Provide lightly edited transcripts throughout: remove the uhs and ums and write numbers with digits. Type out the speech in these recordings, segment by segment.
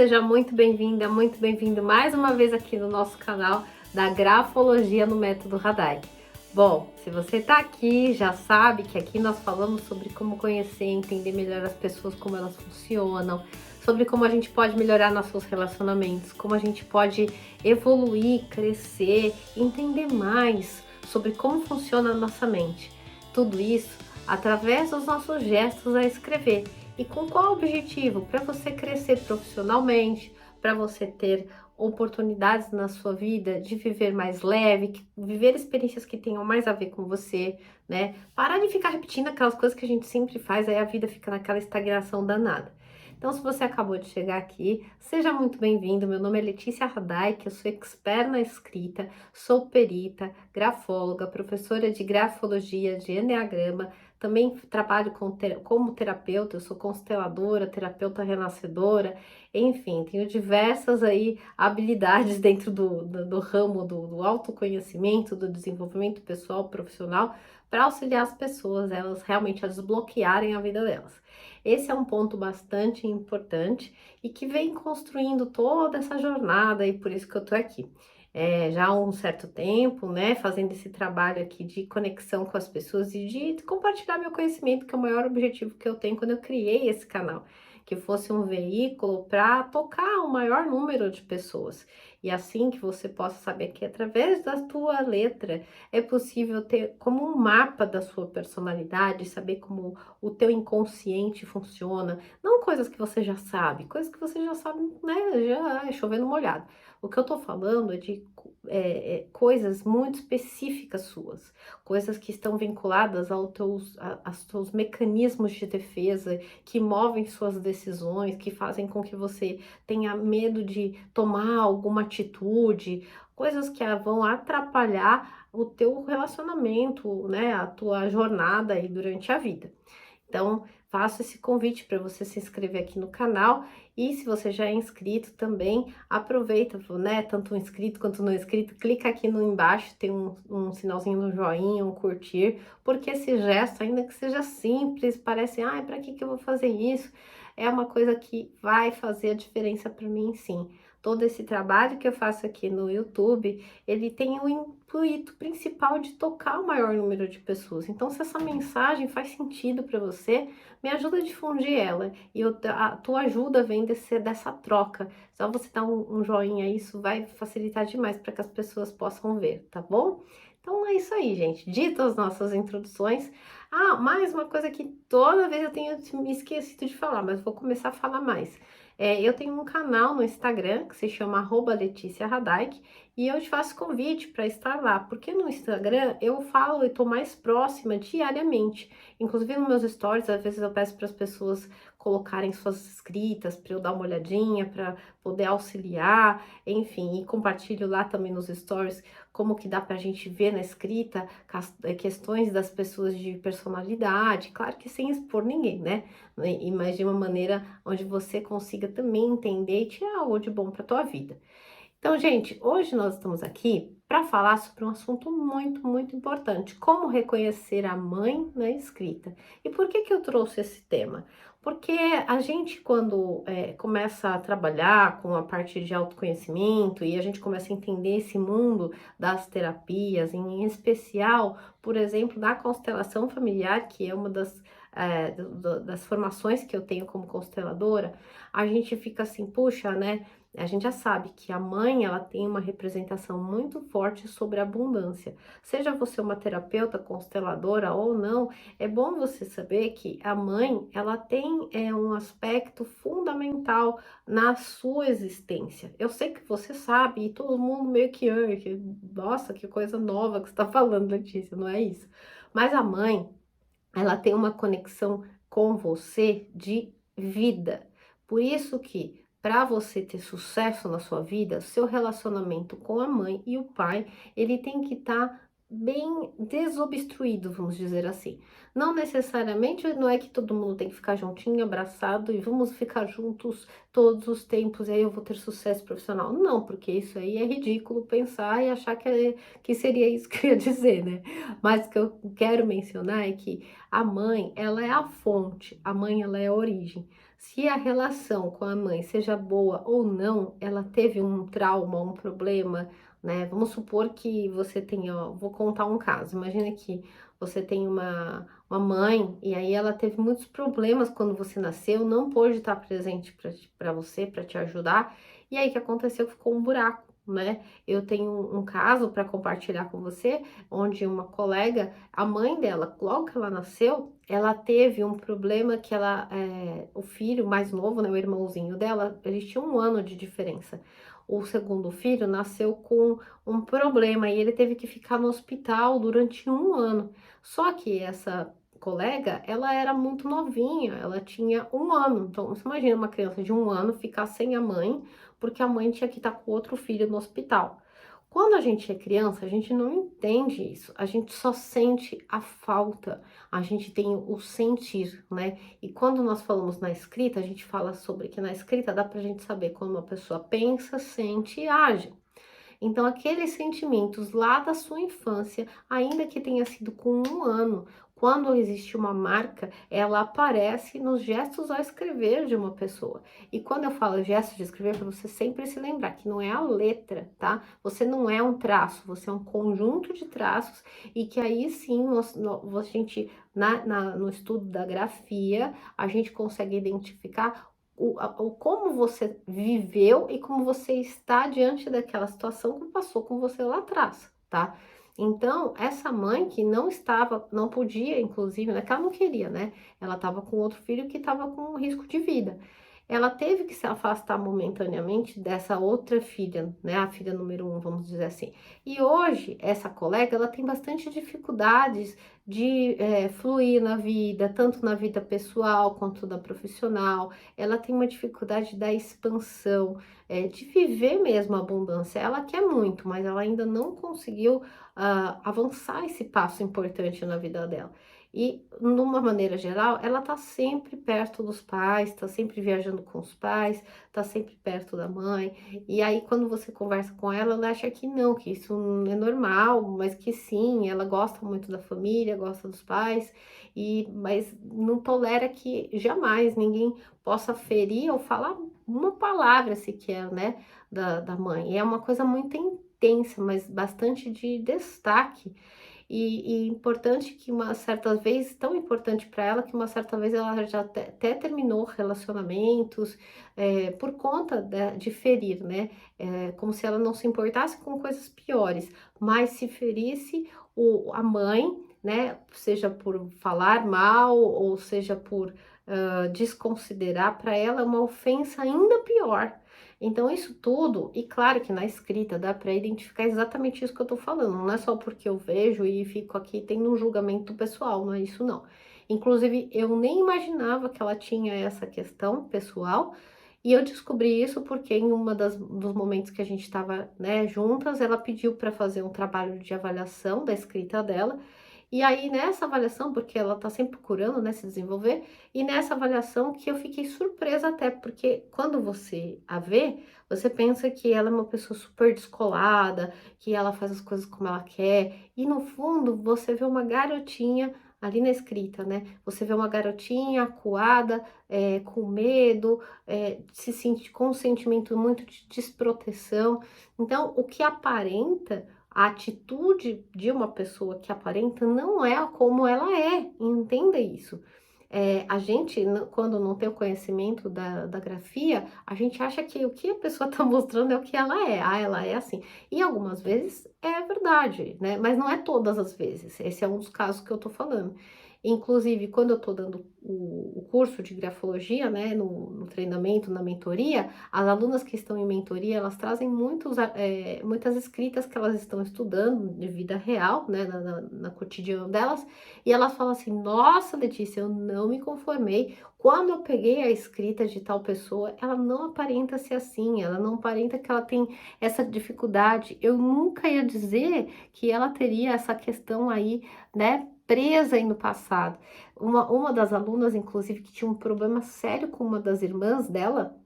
seja muito bem-vinda, muito bem-vindo mais uma vez aqui no nosso canal da Grafologia no Método Radai. Bom, se você está aqui, já sabe que aqui nós falamos sobre como conhecer e entender melhor as pessoas, como elas funcionam, sobre como a gente pode melhorar nossos relacionamentos, como a gente pode evoluir, crescer, entender mais sobre como funciona a nossa mente. Tudo isso através dos nossos gestos a escrever. E com qual objetivo? Para você crescer profissionalmente, para você ter oportunidades na sua vida de viver mais leve, viver experiências que tenham mais a ver com você, né? Parar de ficar repetindo aquelas coisas que a gente sempre faz, aí a vida fica naquela estagnação danada. Então, se você acabou de chegar aqui, seja muito bem-vindo. Meu nome é Letícia Radai, eu sou expert na escrita, sou perita, grafóloga, professora de grafologia, de enneagrama, também trabalho como terapeuta, eu sou consteladora, terapeuta renascedora, enfim, tenho diversas aí habilidades dentro do ramo do autoconhecimento, do desenvolvimento pessoal, profissional, para auxiliar as pessoas, elas realmente a desbloquearem a vida delas. Esse é um ponto bastante importante e que vem construindo toda essa jornada e por isso que eu tô aqui. Já há um certo tempo, né, fazendo esse trabalho aqui de conexão com as pessoas e de compartilhar meu conhecimento, que é o maior objetivo que eu tenho quando eu criei esse canal, que fosse um veículo para tocar o maior número de pessoas. E assim que você possa saber que através da tua letra é possível ter como um mapa da sua personalidade, saber como o teu inconsciente funciona, não coisas que você já sabe, coisas que você já sabe, né, já é chovendo molhado. O que eu tô falando é de coisas muito específicas suas, coisas que estão vinculadas aos teus mecanismos de defesa, que movem suas decisões, que fazem com que você tenha medo de tomar alguma atitude, coisas que vão atrapalhar o teu relacionamento, né, a tua jornada aí durante a vida. Então, faço esse convite para você se inscrever aqui no canal e se você já é inscrito também, aproveita, né? Tanto um inscrito quanto não inscrito, clica aqui no embaixo, tem um sinalzinho no joinha, um curtir, porque esse gesto, ainda que seja simples, parece, ai, para que eu vou fazer isso? É uma coisa que vai fazer a diferença para mim, sim. Todo esse trabalho que eu faço aqui no YouTube, ele tem o intuito principal de tocar o maior número de pessoas. Então, se essa mensagem faz sentido para você, me ajuda a difundir ela. E a tua ajuda vem dessa troca. Só você dar um joinha, isso vai facilitar demais para que as pessoas possam ver, tá bom? Então é isso aí, gente. Dito as nossas introduções. Ah, mais uma coisa que toda vez eu tenho me esquecido de falar, mas vou começar a falar mais. Eu tenho um canal no Instagram que se chama @LeticiaRadaik e eu te faço convite para estar lá, porque no Instagram eu falo e estou mais próxima diariamente. Inclusive nos meus stories, às vezes eu peço para as pessoas colocarem suas escritas para eu dar uma olhadinha, para poder auxiliar, enfim, e compartilho lá também nos stories como que dá para a gente ver na escrita questões das pessoas de personalidade, claro que sem expor ninguém, né? Mas de uma maneira onde você consiga também entender e tirar algo de bom para tua vida. Então, gente, hoje nós estamos aqui para falar sobre um assunto muito, muito importante, como reconhecer a mãe na escrita. E por que eu trouxe esse tema? Porque a gente, quando começa a trabalhar com a parte de autoconhecimento e a gente começa a entender esse mundo das terapias, em especial, por exemplo, da constelação familiar, que é uma das formações que eu tenho como consteladora, a gente fica assim, puxa, né? A gente já sabe que a mãe, ela tem uma representação muito forte sobre a abundância. Seja você uma terapeuta consteladora ou não, é bom você saber que a mãe, ela tem um aspecto fundamental na sua existência. Eu sei que você sabe e todo mundo meio que, nossa, que coisa nova que você está falando, Letícia, não é isso. Mas a mãe, ela tem uma conexão com você de vida. Por isso que para você ter sucesso na sua vida, seu relacionamento com a mãe e o pai, ele tem que estar bem desobstruído, vamos dizer assim. Não necessariamente, não é que todo mundo tem que ficar juntinho, abraçado e vamos ficar juntos todos os tempos e aí eu vou ter sucesso profissional. Não, porque isso aí é ridículo pensar e achar que seria isso que eu ia dizer, né? Mas o que eu quero mencionar é que a mãe, ela é a fonte, a mãe, ela é a origem. Se a relação com a mãe seja boa ou não, ela teve um trauma, um problema, né? Vamos supor que você tenha, ó, vou contar um caso. Imagina que você tem uma mãe e aí ela teve muitos problemas quando você nasceu, não pôde estar presente para você, para te ajudar. E aí o que aconteceu? Ficou um buraco, né? Eu tenho um caso para compartilhar com você, onde uma colega, a mãe dela, logo que ela nasceu, ela teve um problema que o filho mais novo, né, o irmãozinho dela, eles tinham 1 ano de diferença. O segundo filho nasceu com um problema e ele teve que ficar no hospital durante 1 ano. Só que essa colega, ela era muito novinha, ela tinha 1 ano. Então, você imagina uma criança de 1 ano ficar sem a mãe, porque a mãe tinha que estar com outro filho no hospital. Quando a gente é criança, a gente não entende isso, a gente só sente a falta, a gente tem o sentir, né? E quando nós falamos na escrita, a gente fala sobre que na escrita dá pra gente saber como uma pessoa pensa, sente e age. Então, aqueles sentimentos lá da sua infância, ainda que tenha sido com 1 ano, quando existe uma marca, ela aparece nos gestos ao escrever de uma pessoa. E quando eu falo gesto de escrever, para você sempre se lembrar que não é a letra, tá? Você não é um traço, você é um conjunto de traços e que aí sim a gente, no estudo da grafia, a gente consegue identificar como você viveu e como você está diante daquela situação que passou com você lá atrás, tá? Então, essa mãe que não estava, não podia, inclusive, não é que ela não queria, né? Ela estava com outro filho que estava com risco de vida. Ela teve que se afastar momentaneamente dessa outra filha, né? A filha número 1, vamos dizer assim. E hoje, essa colega, ela tem bastante dificuldades de fluir na vida, tanto na vida pessoal quanto na profissional. Ela tem uma dificuldade da expansão, de viver mesmo a abundância. Ela quer muito, mas ela ainda não conseguiu avançar esse passo importante na vida dela. E, numa maneira geral, ela tá sempre perto dos pais, tá sempre viajando com os pais, tá sempre perto da mãe. E aí, quando você conversa com ela, ela acha que não, que isso não é normal, mas que sim, ela gosta muito da família, gosta dos pais, mas não tolera que jamais ninguém possa ferir ou falar uma palavra sequer, né, da mãe. E é uma coisa muito intensa, mas bastante de destaque. E importante que uma certa vez, tão importante para ela, que uma certa vez ela já até terminou relacionamentos por conta de ferir, né? Como se ela não se importasse com coisas piores, mas se ferisse a mãe, né? Seja por falar mal ou seja por desconsiderar, para ela é uma ofensa ainda pior. Então, isso tudo, e claro que na escrita dá para identificar exatamente isso que eu tô falando, não é só porque eu vejo e fico aqui tendo um julgamento pessoal, não é isso não. Inclusive, eu nem imaginava que ela tinha essa questão pessoal, e eu descobri isso porque em dos momentos que a gente estava, né, juntas, ela pediu para fazer um trabalho de avaliação da escrita dela, e aí nessa avaliação, porque ela tá sempre procurando, né, se desenvolver, e nessa avaliação que eu fiquei surpresa até, porque quando você a vê, você pensa que ela é uma pessoa super descolada, que ela faz as coisas como ela quer, e no fundo você vê uma garotinha ali na escrita, né? Você vê uma garotinha acuada, com medo, se sente com um sentimento muito de desproteção. Então, o que aparenta, a atitude de uma pessoa que aparenta não é como ela é, entenda isso. A gente, quando não tem o conhecimento da grafia, a gente acha que o que a pessoa está mostrando é o que ela é. Ah, ela é assim. E algumas vezes é verdade, né? Mas não é todas as vezes. Esse é um dos casos que eu tô falando. Inclusive, quando eu tô dando o curso de grafologia, né, no treinamento, na mentoria, as alunas que estão em mentoria, elas trazem muitas escritas que elas estão estudando de vida real, né, na cotidiano delas, e elas falam assim: nossa, Letícia, eu não me conformei. Quando eu peguei a escrita de tal pessoa, ela não aparenta ser assim, ela não aparenta que ela tem essa dificuldade. Eu nunca ia dizer que ela teria essa questão aí, né, presa aí no passado. Uma das alunas, inclusive, que tinha um problema sério com uma das irmãs dela,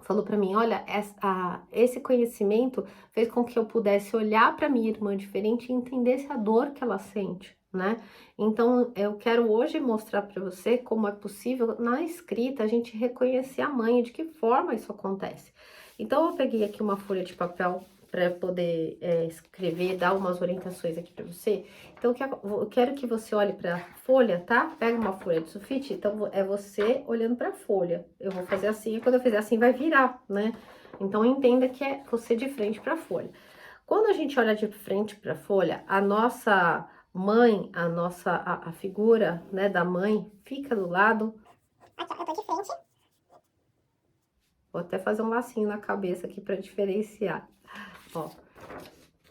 falou para mim: olha, esse conhecimento fez com que eu pudesse olhar para minha irmã diferente e entendesse a dor que ela sente, né? Então, eu quero hoje mostrar para você como é possível, na escrita, a gente reconhecer a mãe, de que forma isso acontece. Então, eu peguei aqui uma folha de papel para poder escrever, dar umas orientações aqui para você. Então, eu quero que você olhe para a folha, tá? Pega uma folha de sulfite, então é você olhando para a folha. Eu vou fazer assim, e quando eu fizer assim vai virar, né? Então, entenda que é você de frente para a folha. Quando a gente olha de frente para a folha, a nossa mãe, a figura, né, da mãe fica do lado. Aqui, ó, eu tô de frente. Vou até fazer um lacinho na cabeça aqui para diferenciar. Ó,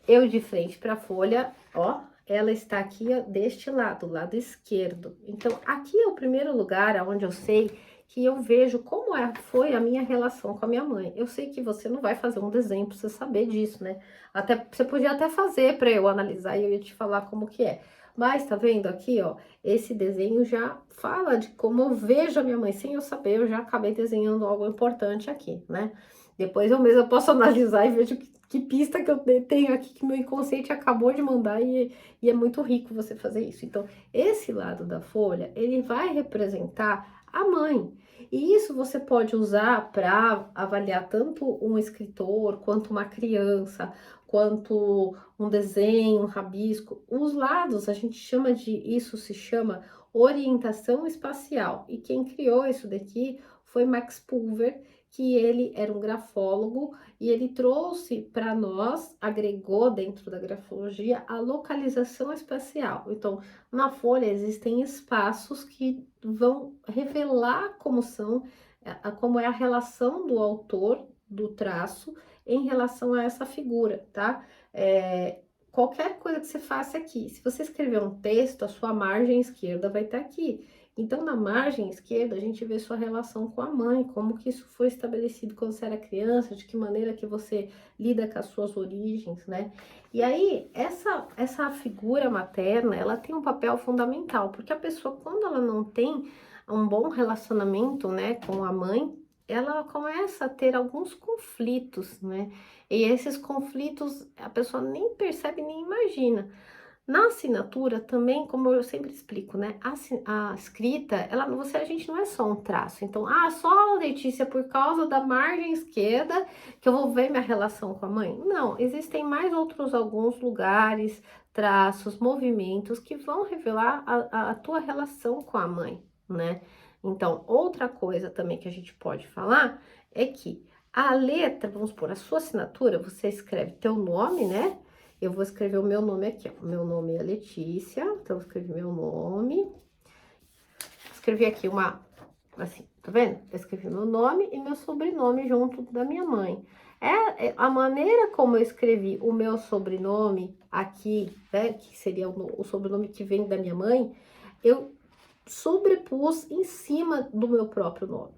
eu de frente para a folha, ó, ela está aqui ó, deste lado esquerdo. Então, aqui é o primeiro lugar onde eu sei que eu vejo como foi a minha relação com a minha mãe. Eu sei que você não vai fazer um desenho para você saber disso, né? Até você podia até fazer para eu analisar e eu ia te falar como que é. Mas tá vendo aqui, ó, esse desenho já fala de como eu vejo a minha mãe, sem eu saber, eu já acabei desenhando algo importante aqui, né? Depois eu mesma posso analisar e vejo que pista que eu tenho aqui que meu inconsciente acabou de mandar e é muito rico você fazer isso. Então, esse lado da folha, ele vai representar a mãe. E isso você pode usar para avaliar tanto um escritor, quanto uma criança, quanto um desenho, um rabisco. Os lados, a gente chama isso se chama orientação espacial. E quem criou isso daqui foi Max Pulver, que ele era um grafólogo e ele trouxe para nós, agregou dentro da grafologia a localização espacial. Então, na folha existem espaços que vão revelar como como é a relação do autor do traço em relação a essa figura, tá? Qualquer coisa que você faça aqui, se você escrever um texto, a sua margem esquerda vai estar aqui. Então, na margem esquerda, a gente vê sua relação com a mãe, como que isso foi estabelecido quando você era criança, de que maneira que você lida com as suas origens, né? E aí, essa figura materna, ela tem um papel fundamental, porque a pessoa, quando ela não tem um bom relacionamento, né, com a mãe, ela começa a ter alguns conflitos, né? E esses conflitos a pessoa nem percebe, nem imagina. Na assinatura também, como eu sempre explico, né? A escrita, a gente não é só um traço. Então, só Letícia, por causa da margem esquerda, que eu vou ver minha relação com a mãe. Não, existem mais alguns lugares, traços, movimentos que vão revelar a tua relação com a mãe, né? Então, outra coisa também que a gente pode falar é que a letra, vamos supor, a sua assinatura, você escreve teu nome, né? Eu vou escrever o meu nome aqui, ó. Meu nome é Letícia, então eu escrevi meu nome. Escrevi aqui assim, tá vendo? Eu escrevi meu nome e meu sobrenome junto da minha mãe. A maneira como eu escrevi o meu sobrenome aqui, né, que seria o sobrenome que vem da minha mãe, eu sobrepus em cima do meu próprio nome.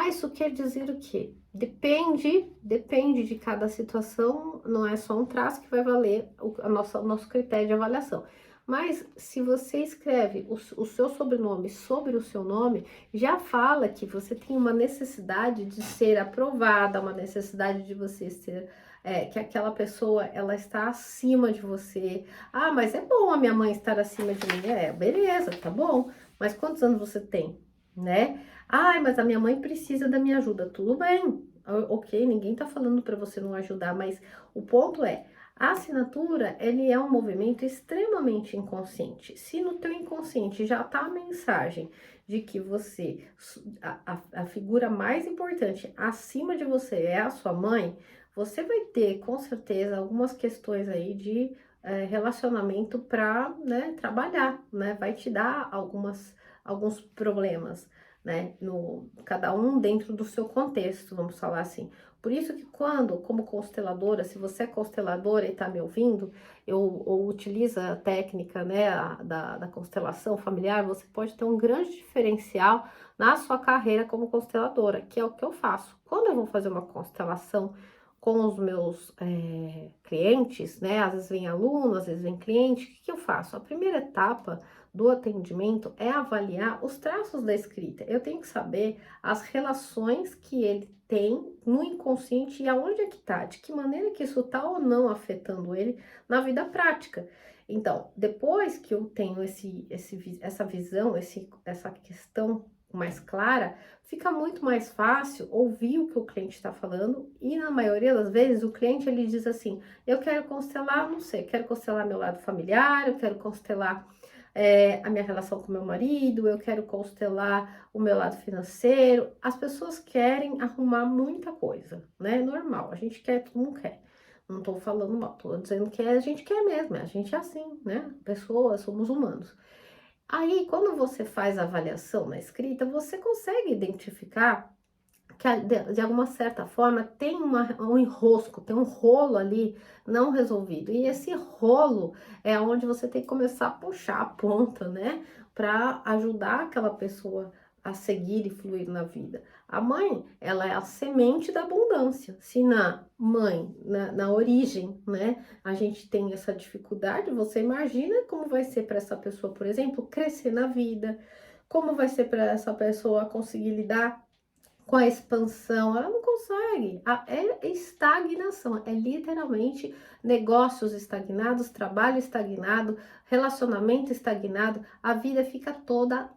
Isso quer dizer o quê? Depende de cada situação, não é só um traço que vai valer o nosso critério de avaliação. Mas se você escreve o seu sobrenome sobre o seu nome, já fala que você tem uma necessidade de ser aprovada, uma necessidade de você ser, que aquela pessoa, ela está acima de você. Mas é bom a minha mãe estar acima de mim. Beleza, tá bom. Mas quantos anos você tem, né? Mas a minha mãe precisa da minha ajuda. Tudo bem, ok, ninguém tá falando para você não ajudar, mas o ponto é, a assinatura, ele é um movimento extremamente inconsciente. Se no teu inconsciente já tá a mensagem de que você, a figura mais importante acima de você é a sua mãe, você vai ter, com certeza, algumas questões aí de relacionamento para, né, trabalhar, né? Vai te dar alguns problemas, né? Cada um dentro do seu contexto, vamos falar assim. Por isso que como consteladora, se você é consteladora e está me ouvindo, ou utiliza a técnica, né, da constelação familiar, você pode ter um grande diferencial na sua carreira como consteladora, que é o que eu faço. Quando eu vou fazer uma constelação com os meus clientes, né? Às vezes vem aluno, às vezes vem cliente, o que eu faço? A primeira etapa do atendimento é avaliar os traços da escrita. Eu tenho que saber as relações que ele tem no inconsciente e aonde é que tá, de que maneira que isso tá ou não afetando ele na vida prática. Então, depois que eu tenho essa visão, essa questão mais clara, fica muito mais fácil ouvir o que o cliente está falando e na maioria das vezes o cliente ele diz assim, eu quero constelar, não sei, quero constelar meu lado familiar, eu quero constelar a minha relação com meu marido, eu quero constelar o meu lado financeiro. As pessoas querem arrumar muita coisa, né? Normal, a gente quer, todo mundo quer. Não tô falando mal, tô dizendo que a gente quer mesmo, a gente é assim, né? Pessoas, somos humanos. Aí, quando você faz a avaliação na escrita, você consegue identificar que de alguma certa forma tem um enrosco, tem um rolo ali não resolvido. E esse rolo é onde você tem que começar a puxar a ponta, né? Para ajudar aquela pessoa a seguir e fluir na vida. A mãe, ela é a semente da abundância. Se na mãe, na origem, né, a gente tem essa dificuldade, você imagina como vai ser para essa pessoa, por exemplo, crescer na vida, como vai ser para essa pessoa conseguir lidar com a expansão, ela não consegue. É estagnação, é literalmente negócios estagnados, trabalho estagnado, relacionamento estagnado, a vida fica toda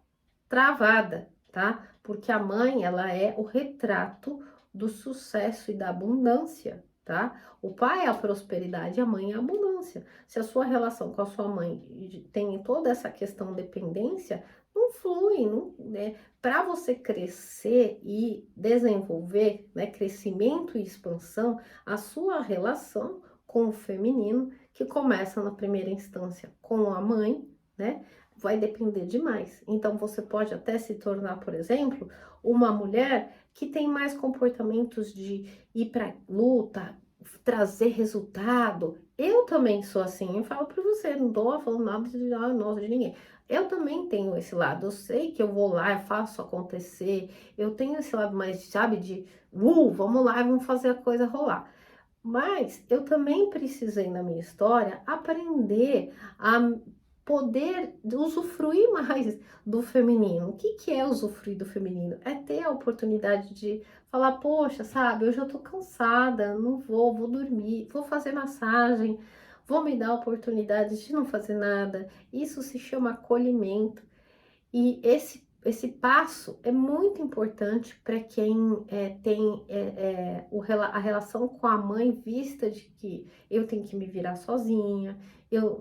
travada, tá? Porque a mãe, ela é o retrato do sucesso e da abundância, tá? O pai é a prosperidade, a mãe é a abundância. Se a sua relação com a sua mãe tem toda essa questão de dependência, não flui, não, né? Para você crescer e desenvolver, né, crescimento e expansão, a sua relação com o feminino, que começa na primeira instância com a mãe, né, vai depender demais. Então, você pode até se tornar, por exemplo, uma mulher que tem mais comportamentos de ir para luta, trazer resultado. Eu também sou assim, eu falo para você, não tô falando nada de ninguém. Eu também tenho esse lado, eu sei que eu vou lá, eu faço acontecer, eu tenho esse lado mais, sabe, de, vamos lá, vamos fazer a coisa rolar. Mas eu também precisei, na minha história, aprender a poder usufruir mais do feminino. O que que é usufruir do feminino? É ter a oportunidade de falar, poxa, sabe, hoje eu tô cansada, não vou dormir, vou fazer massagem, vou me dar a oportunidade de não fazer nada. Isso se chama acolhimento. E esse passo é muito importante para quem tem a relação com a mãe vista de que eu tenho que me virar sozinha,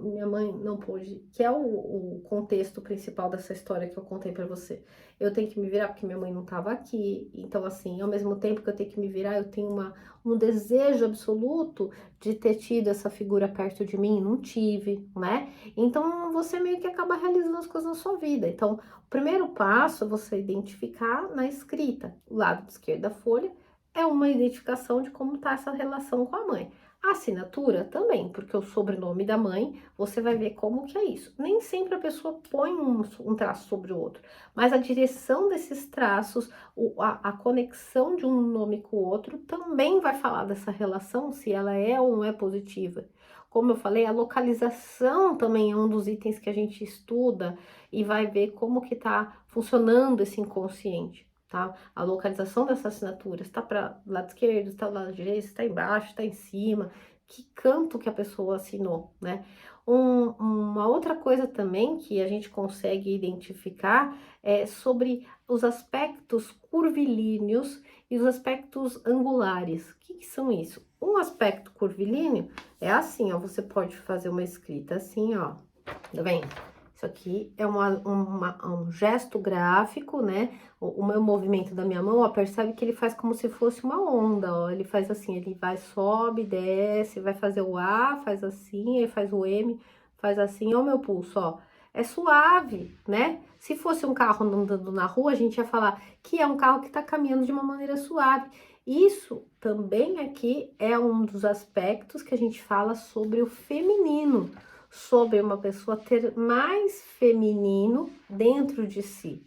minha mãe não pôde, que é o contexto principal dessa história que eu contei para você. Eu tenho que me virar porque minha mãe não estava aqui, então assim, ao mesmo tempo que eu tenho que me virar, eu tenho um desejo absoluto de ter tido essa figura perto de mim, não tive, né? Então você meio que acaba realizando as coisas na sua vida. Então, o primeiro passo é você identificar na escrita. O lado esquerdo da folha é uma identificação de como está essa relação com a mãe. A assinatura também, porque o sobrenome da mãe, você vai ver como que é isso. Nem sempre a pessoa põe um traço sobre o outro, mas a direção desses traços, a conexão de um nome com o outro, também vai falar dessa relação, se ela é ou não é positiva. Como eu falei, a localização também é um dos itens que a gente estuda e vai ver como que tá funcionando esse inconsciente, tá? A localização dessa assinatura, está para lado esquerdo, está do lado direito, está embaixo, está em cima, que canto que a pessoa assinou, né? Uma outra coisa também que a gente consegue identificar é sobre os aspectos curvilíneos e os aspectos angulares. O que são isso? Um aspecto curvilíneo é assim, ó, você pode fazer uma escrita assim, ó, tá vendo? Isso aqui é um gesto gráfico, né? O meu movimento da minha mão, ó, percebe que ele faz como se fosse uma onda, ó. Ele faz assim, ele vai, sobe, desce, vai fazer o A, faz assim, aí faz o M, faz assim, ó, o meu pulso, ó. É suave, né? Se fosse um carro andando na rua, a gente ia falar que é um carro que tá caminhando de uma maneira suave. Isso também aqui é um dos aspectos que a gente fala sobre o feminino, sobre uma pessoa ter mais feminino dentro de si,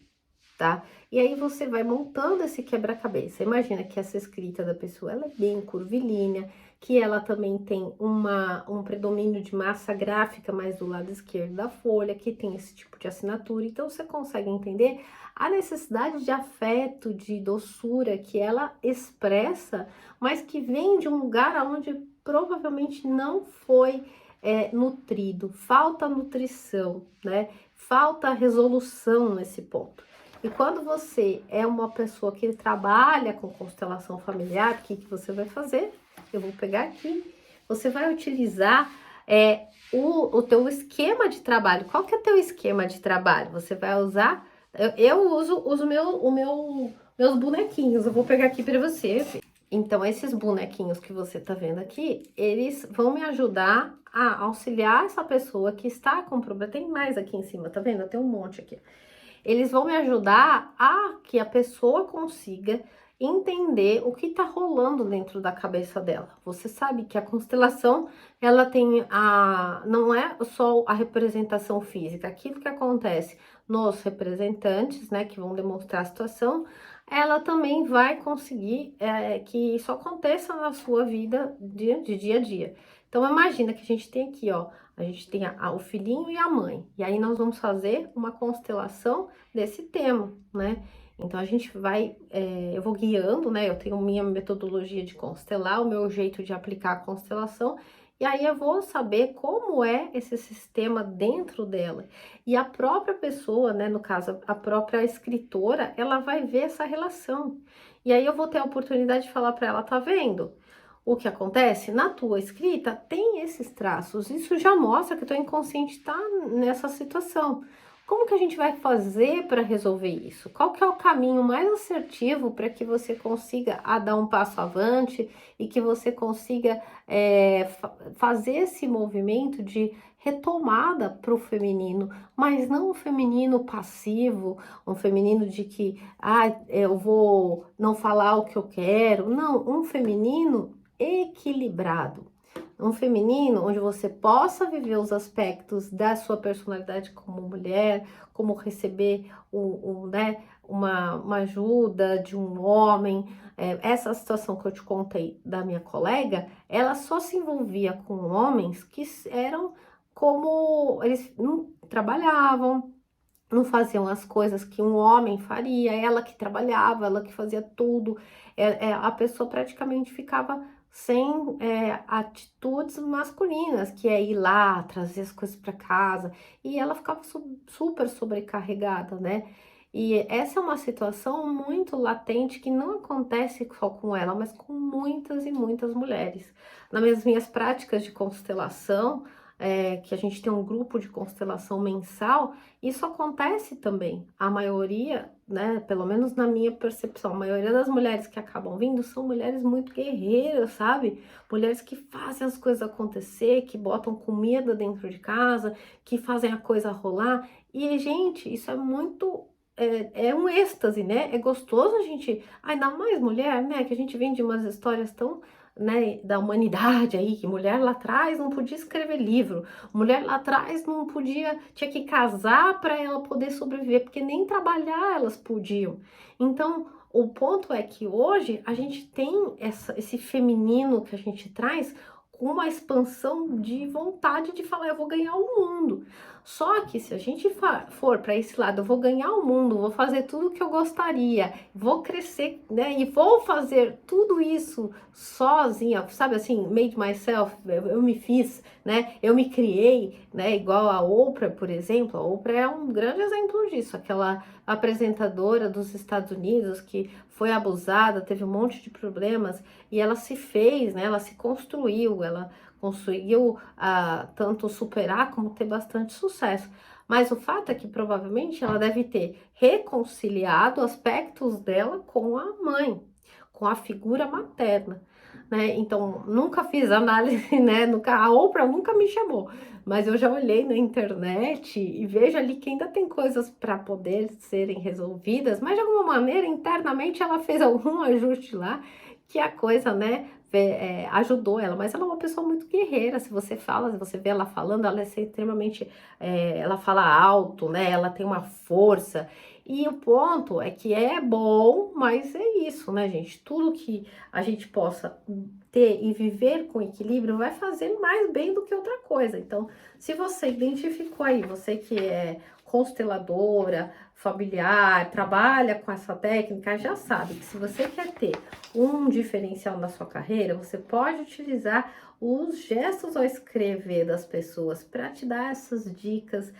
tá? E aí você vai montando esse quebra-cabeça. Imagina que essa escrita da pessoa, ela é bem curvilínea, que ela também tem um predomínio de massa gráfica mais do lado esquerdo da folha, que tem esse tipo de assinatura. Então, você consegue entender a necessidade de afeto, de doçura que ela expressa, mas que vem de um lugar onde provavelmente não foi nutrido, falta nutrição, né? Falta resolução nesse ponto. E quando você é uma pessoa que trabalha com constelação familiar, o que você vai fazer? Eu vou pegar aqui, você vai utilizar o teu esquema de trabalho. Qual que é o teu esquema de trabalho? Você vai usar, eu uso meus bonequinhos, eu vou pegar aqui para você ver. Então, esses bonequinhos que você tá vendo aqui, eles vão me ajudar a auxiliar essa pessoa que está com problema. Tem mais aqui em cima, tá vendo? Tem um monte aqui. Eles vão me ajudar a que a pessoa consiga entender o que tá rolando dentro da cabeça dela. Você sabe que a constelação, ela tem não é só a representação física, aquilo que acontece nos representantes, né, que vão demonstrar a situação, ela também vai conseguir que isso aconteça na sua vida de dia a dia. Então, imagina que a gente tem aqui, ó, a gente tem o filhinho e a mãe, e aí nós vamos fazer uma constelação desse tema, né? Então, a gente vai, eu vou guiando, né? Eu tenho minha metodologia de constelar, o meu jeito de aplicar a constelação, e aí eu vou saber como é esse sistema dentro dela. E a própria pessoa, né, no caso, a própria escritora, ela vai ver essa relação. E aí eu vou ter a oportunidade de falar para ela, tá vendo? O que acontece? Na tua escrita tem esses traços. Isso já mostra que o teu inconsciente está nessa situação. Como que a gente vai fazer para resolver isso? Qual que é o caminho mais assertivo para que você consiga dar um passo avante e que você consiga fazer esse movimento de retomada para o feminino, mas não um feminino passivo, um feminino de que eu vou não falar o que eu quero. Não, um feminino equilibrado. Um feminino onde você possa viver os aspectos da sua personalidade como mulher, como receber né, uma ajuda de um homem. Essa situação que eu te contei da minha colega, ela só se envolvia com homens que eram como eles não trabalhavam, não faziam as coisas que um homem faria, ela que trabalhava, ela que fazia tudo, a pessoa praticamente ficava sem atitudes masculinas, que é ir lá, trazer as coisas para casa, e ela ficava super sobrecarregada, né? E essa é uma situação muito latente que não acontece só com ela, mas com muitas e muitas mulheres. Nas minhas práticas de constelação, que a gente tem um grupo de constelação mensal, isso acontece também. A maioria, né, pelo menos na minha percepção, a maioria das mulheres que acabam vindo são mulheres muito guerreiras, sabe? Mulheres que fazem as coisas acontecer, que botam comida dentro de casa, que fazem a coisa rolar. E, gente, isso é muito... É um êxtase, né? É gostoso a gente... Ainda mais mulher, né? Que a gente vem de umas histórias tão... né, da humanidade aí, que mulher lá atrás não podia escrever livro, mulher lá atrás não podia, tinha que casar para ela poder sobreviver, porque nem trabalhar elas podiam. Então, o ponto é que hoje a gente tem esse feminino que a gente traz com uma expansão de vontade de falar, eu vou ganhar o mundo. Só que se a gente for para esse lado, eu vou ganhar o mundo, vou fazer tudo o que eu gostaria, vou crescer, né? E vou fazer tudo isso sozinha, sabe assim, made myself, eu me fiz, né? Eu me criei, né? Igual a Oprah, por exemplo. A Oprah é um grande exemplo disso, aquela apresentadora dos Estados Unidos que foi abusada, teve um monte de problemas e ela se fez, né? Ela se construiu, ela conseguiu tanto superar como ter bastante sucesso. Mas o fato é que provavelmente ela deve ter reconciliado aspectos dela com a mãe, com a figura materna, né? Então, nunca fiz análise, né? A Oprah nunca me chamou, mas eu já olhei na internet e vejo ali que ainda tem coisas para poder serem resolvidas, mas de alguma maneira, internamente, ela fez algum ajuste lá que a coisa, né, ajudou ela, mas ela é uma pessoa muito guerreira. Se você vê ela falando, ela é extremamente, ela fala alto, né, ela tem uma força, e o ponto é que é bom, mas é isso, né, gente, tudo que a gente possa ter e viver com equilíbrio vai fazer mais bem do que outra coisa. Então, se você identificou aí, você que é consteladora, familiar, trabalha com essa técnica, já sabe que se você quer ter um diferencial na sua carreira, você pode utilizar os gestos ao escrever das pessoas para te dar essas dicas,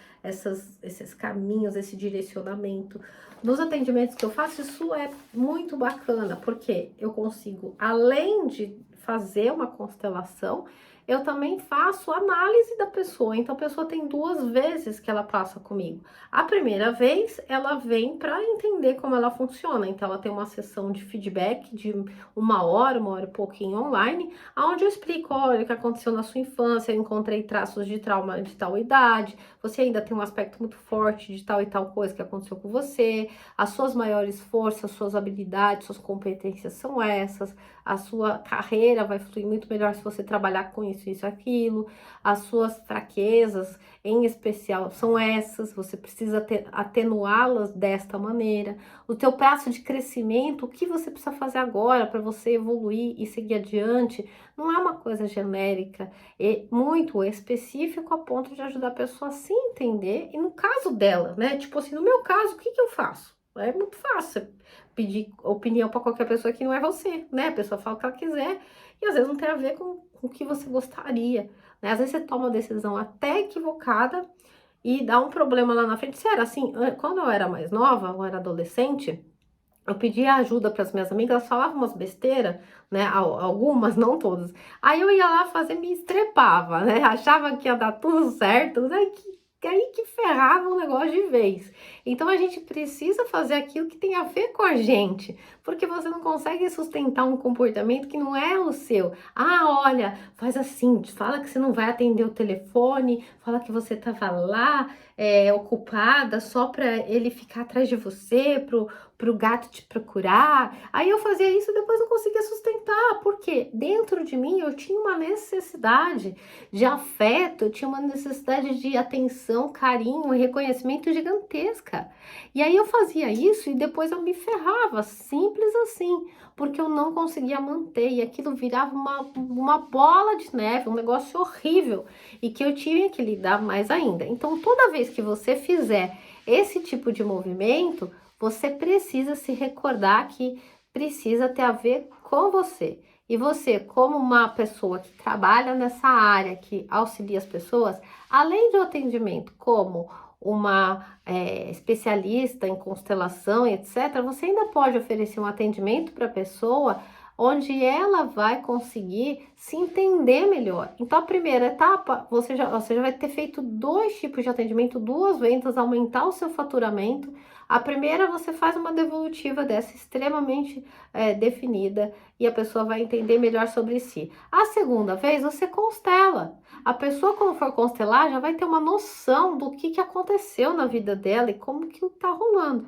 esses caminhos, esse direcionamento. Nos atendimentos que eu faço, isso é muito bacana, porque eu consigo, além de fazer uma constelação, eu também faço análise da pessoa. Então a pessoa tem 2 vezes que ela passa comigo. A primeira vez ela vem para entender como ela funciona. Então ela tem uma sessão de feedback de 1 hora e pouquinho online, onde eu explico, olha, o que aconteceu na sua infância, eu encontrei traços de trauma de tal idade, você ainda tem um aspecto muito forte de tal e tal coisa que aconteceu com você, as suas maiores forças, suas habilidades, suas competências são essas, a sua carreira vai fluir muito melhor se você trabalhar com isso, aquilo, as suas fraquezas, em especial, são essas, você precisa atenuá-las desta maneira, o teu prazo de crescimento, o que você precisa fazer agora para você evoluir e seguir adiante, não é uma coisa genérica, é muito específico a ponto de ajudar a pessoa a se entender, e no caso dela, né, tipo assim, no meu caso, o que eu faço? É muito fácil pedir opinião para qualquer pessoa que não é você, né? A pessoa fala o que ela quiser e às vezes não tem a ver com o que você gostaria, né? Às vezes você toma uma decisão até equivocada e dá um problema lá na frente. Se era assim, quando eu era mais nova, eu era adolescente, eu pedia ajuda para as minhas amigas, elas falavam umas besteiras, né? Algumas, não todas. Aí eu ia lá fazer, me estrepava, né? Achava que ia dar tudo certo, né? Aí que ferrava o negócio de vez. Então a gente precisa fazer aquilo que tem a ver com a gente, porque você não consegue sustentar um comportamento que não é o seu. Ah, olha, faz assim, fala que você não vai atender o telefone, fala que você estava lá ocupada só para ele ficar atrás de você, pro gato te procurar. Aí eu fazia isso e depois não conseguia sustentar, porque dentro de mim eu tinha uma necessidade de afeto, eu tinha uma necessidade de atenção, carinho e reconhecimento gigantesca. E aí eu fazia isso e depois eu me ferrava, simples assim, porque eu não conseguia manter e aquilo virava uma bola de neve, um negócio horrível e que eu tinha que lidar mais ainda. Então toda vez que você fizer esse tipo de movimento, você precisa se recordar que precisa ter a ver com você. E você, como uma pessoa que trabalha nessa área, que auxilia as pessoas, além do atendimento como uma especialista em constelação, etc., você ainda pode oferecer um atendimento para a pessoa onde ela vai conseguir se entender melhor. Então, a primeira etapa, você já vai ter feito 2 tipos de atendimento, 2 vendas, aumentar o seu faturamento. A primeira, você faz uma devolutiva dessa extremamente definida e a pessoa vai entender melhor sobre si. A segunda vez, você constela. A pessoa, quando for constelar, já vai ter uma noção do que aconteceu na vida dela e como que tá rolando.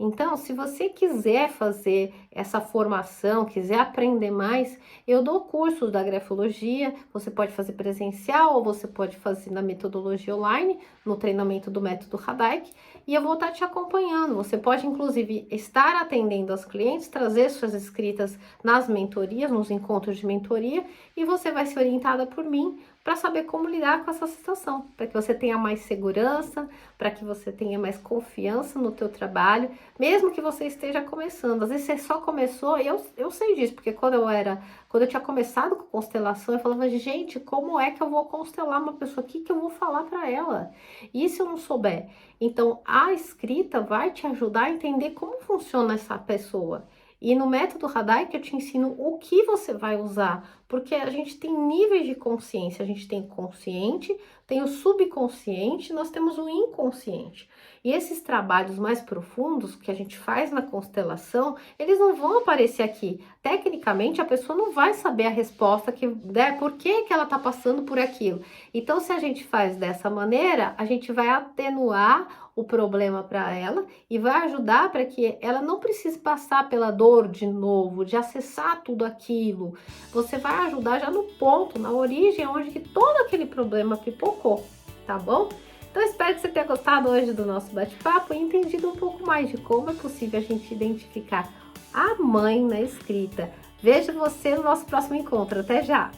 Então, se você quiser fazer essa formação, quiser aprender mais, eu dou cursos da grafologia, você pode fazer presencial ou você pode fazer na metodologia online, no treinamento do método Hadaik, e eu vou estar te acompanhando. Você pode, inclusive, estar atendendo aos clientes, trazer suas escritas nas mentorias, nos encontros de mentoria, e você vai ser orientada por mim para saber como lidar com essa situação, para que você tenha mais segurança, para que você tenha mais confiança no teu trabalho, mesmo que você esteja começando. Às vezes você só começou, eu sei disso, porque quando eu tinha começado com constelação, eu falava, gente, como é que eu vou constelar uma pessoa? O que eu vou falar para ela? E se eu não souber? Então, a escrita vai te ajudar a entender como funciona essa pessoa. E no método Hadaik eu te ensino o que você vai usar, porque a gente tem níveis de consciência, a gente tem consciente, tem o subconsciente, nós temos o inconsciente. E esses trabalhos mais profundos que a gente faz na constelação, eles não vão aparecer aqui. Tecnicamente, a pessoa não vai saber a resposta, por que ela está passando por aquilo. Então, se a gente faz dessa maneira, a gente vai atenuar o problema para ela e vai ajudar para que ela não precise passar pela dor de novo, de acessar tudo aquilo. Você vai ajudar já no ponto, na origem, onde que todo aquele problema pipocou, tá bom? Então, espero que você tenha gostado hoje do nosso bate-papo e entendido um pouco mais de como é possível a gente identificar a mãe na escrita. Vejo você no nosso próximo encontro. Até já!